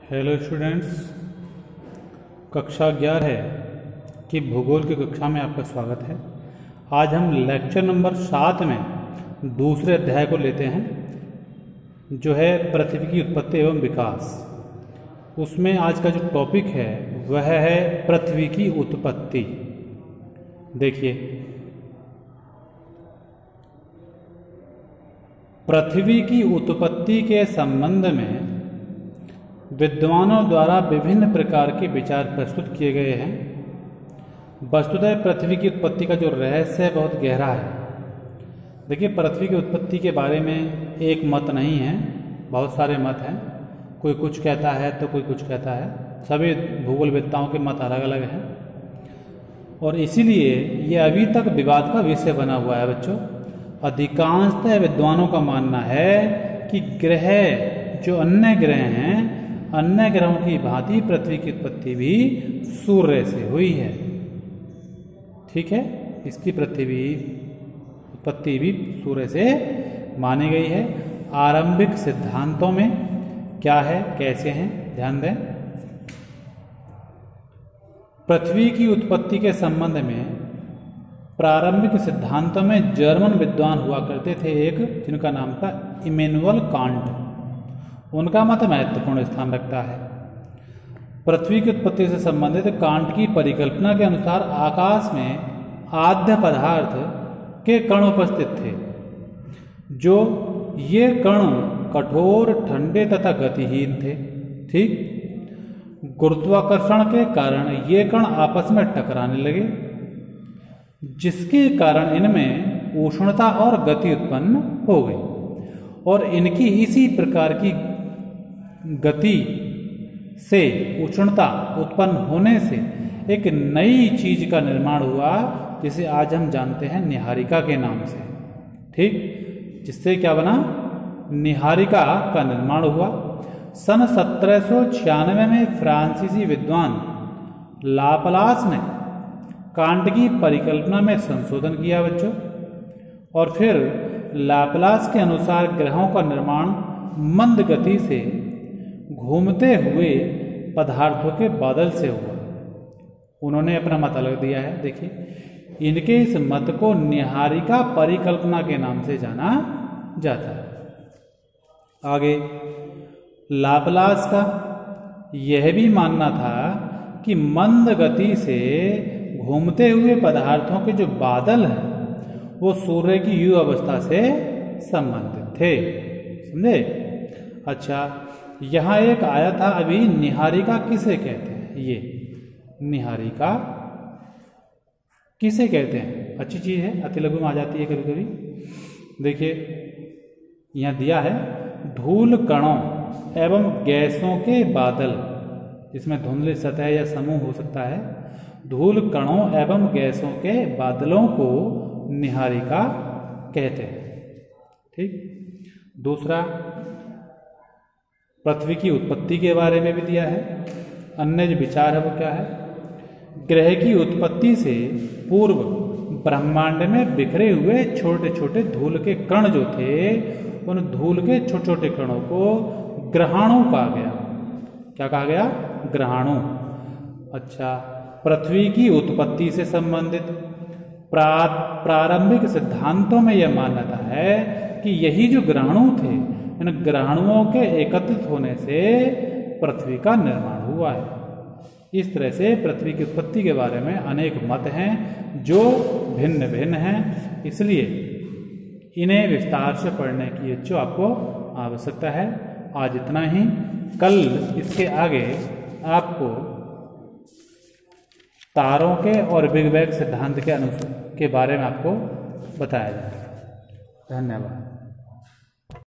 Hello students, कक्षा 11 की भूगोल की कक्षा में आपका स्वागत है। आज हम लेक्चर नंबर 7 में दूसरे अध्याय को लेते हैं, जो है पृथ्वी की उत्पत्ति एवं विकास। उसमें आज का जो टॉपिक है वह है पृथ्वी की उत्पत्ति। देखिए, पृथ्वी की उत्पत्ति के संबंध में विद्वानों द्वारा विभिन्न प्रकार के विचार प्रस्तुत किए गए हैं। वस्तुतः पृथ्वी की उत्पत्ति का जो रहस्य है बहुत गहरा है। देखिए, पृथ्वी की उत्पत्ति के बारे में एक मत नहीं है, बहुत सारे मत हैं। कोई कुछ कहता है तो कोई कुछ कहता है। सभी भूगोलवेत्ताओं के मत अलग अलग हैं और इसीलिए ये अभी तक विवाद का विषय बना हुआ है। बच्चों, अधिकांशतः विद्वानों का मानना है कि ग्रह जो अन्य ग्रह हैं, अन्य ग्रहों की भांति पृथ्वी की उत्पत्ति भी सूर्य से हुई है। ठीक है, इसकी पृथ्वी उत्पत्ति भी सूर्य से मानी गई है। आरंभिक सिद्धांतों में क्या है, कैसे हैं, ध्यान दें। पृथ्वी की उत्पत्ति के संबंध में प्रारंभिक सिद्धांतों में जर्मन विद्वान हुआ करते थे एक, जिनका नाम था इमैनुअल कांट। उनका मत महत्वपूर्ण स्थान रखता है। पृथ्वी की उत्पत्ति से संबंधित कांट की परिकल्पना के अनुसार आकाश में आद्य पदार्थ के कण उपस्थित थे, जो ये कण कठोर, ठंडे तथा गतिहीन थे। ठीक, गुरुत्वाकर्षण के कारण ये कण आपस में टकराने लगे, जिसके कारण इनमें उष्णता और गति उत्पन्न हो गई और इनकी इसी प्रकार की गति से उष्णता उत्पन्न होने से एक नई चीज का निर्माण हुआ, जिसे आज हम जानते हैं निहारिका के नाम से। ठीक, जिससे क्या बना, निहारिका का निर्माण हुआ। सन 1796 में फ्रांसीसी विद्वान लाप्लास ने कांट की परिकल्पना में संशोधन किया बच्चों, और फिर लाप्लास के अनुसार ग्रहों का निर्माण मंद गति से घूमते हुए पदार्थों के बादल से हुआ। उन्होंने अपना मत अलग दिया है। देखिए, इनके इस मत को निहारिका परिकल्पना के नाम से जाना जाता है। आगे, लाप्लास का यह भी मानना था कि मंद गति से घूमते हुए पदार्थों के जो बादल हैं वो सूर्य की युग अवस्था से संबंधित थे। समझे? अच्छा, यहाँ एक आया था अभी, निहारिका किसे कहते हैं? ये निहारिका किसे कहते हैं? अच्छी चीज है, अति लघु में आ जाती है कभी कभी। देखिए, यहाँ दिया है धूल कणों एवं गैसों के बादल, जिसमें धुंधली सतह या समूह हो सकता है। धूल कणों एवं गैसों के बादलों को निहारिका कहते हैं। ठीक, दूसरा, पृथ्वी की उत्पत्ति के बारे में भी दिया है। अन्य जो विचार है वो क्या है, ग्रह की उत्पत्ति से पूर्व ब्रह्मांड में बिखरे हुए छोटे छोटे धूल के कण जो थे, उन धूल के छोटे छोटे कणों को ग्रहाणु कहा गया। क्या कहा गया? ग्रहाणु। अच्छा, पृथ्वी की उत्पत्ति से संबंधित प्रारंभिक सिद्धांतों में यह मान्यता है कि यही जो ग्रहाणु थे, इन ग्रहाणुओं के एकत्रित होने से पृथ्वी का निर्माण हुआ है। इस तरह से पृथ्वी की उत्पत्ति के बारे में अनेक मत हैं जो भिन्न भिन्न हैं, इसलिए इन्हें विस्तार से पढ़ने की जो आपको आवश्यकता है। आज इतना ही। कल इसके आगे आपको तारों के और बिग बैंग सिद्धांत के बारे में आपको बताया जाएगा। धन्यवाद।